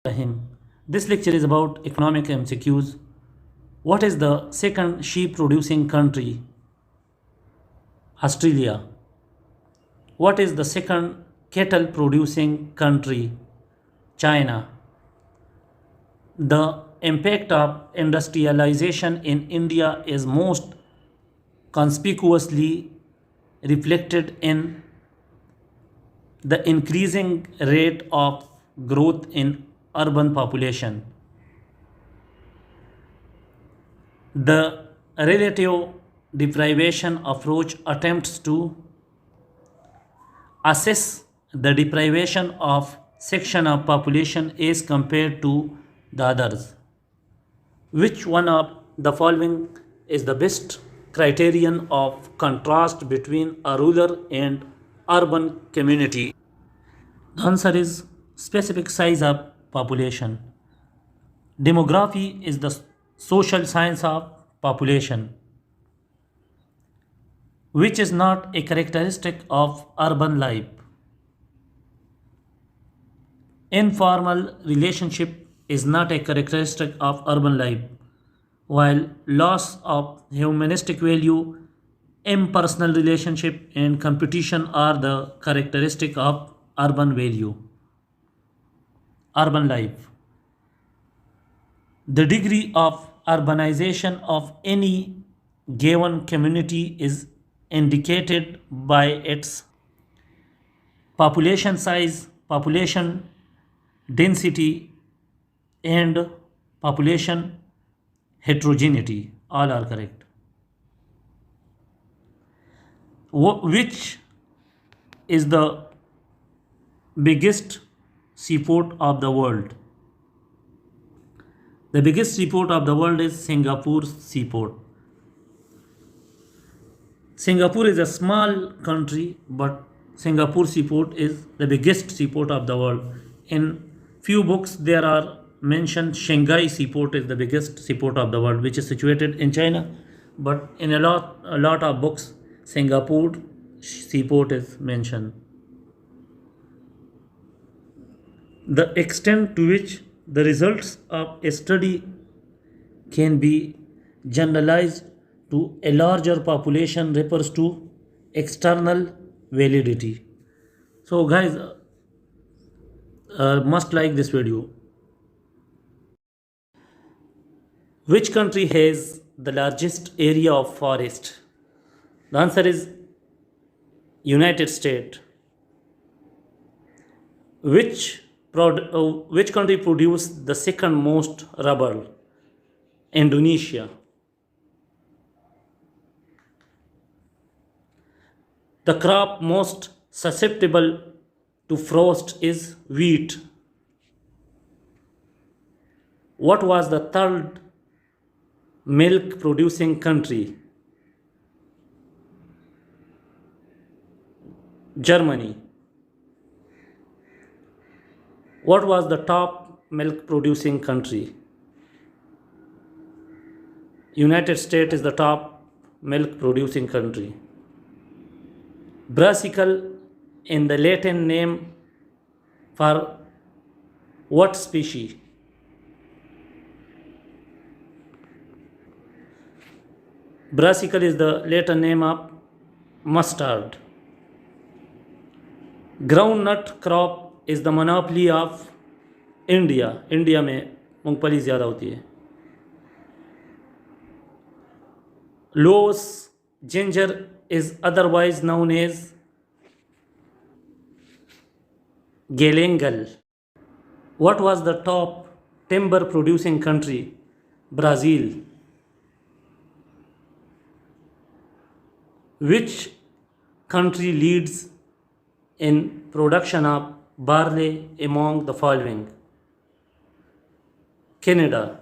Rahim. This lecture is about economic MCQs. What is the second sheep producing country? Australia. What is the second cattle producing country? China. The impact of industrialization in India is most conspicuously reflected in the increasing rate of growth in urban population. The relative deprivation approach attempts to assess the deprivation of section of population as compared to the others. Which one of the following is the best criterion of contrast between a rural and urban community? The answer is specific size of population. Demography is the social science of population, which is not a characteristic of urban life. Informal relationship is not a characteristic of urban life, while loss of humanistic value, impersonal relationship, and competition are the characteristic of urban value, urban life. The degree of urbanization of any given community is indicated by its population size, population density, and population heterogeneity. All are correct. Which is the biggest seaport of the world? The biggest seaport of the world is Singapore seaport. Singapore is a small country, but Singapore seaport is the biggest seaport of the world. In few books there are mentioned Shanghai seaport is the biggest seaport of the world, which is situated in China, but in a lot of books Singapore seaport is mentioned. The extent to which the results of a study can be generalized to a larger population refers to external validity. So guys, must like this video. Which country has the largest area of forest? The answer is United States. Which country produced the second most rubber? Indonesia. The crop most susceptible to frost is wheat. What was the third milk producing country? Germany. What was the top milk producing country? United States is the top milk producing country. Brassical in the Latin name for what species? Brassical is the Latin name of mustard. Groundnut crop is the monopoly of India. India में मूंगफली ज़्यादा होती है. Los ginger is otherwise known as galangal. What was the top timber producing country? Brazil. Which country leads in production of barley among the following? Canada.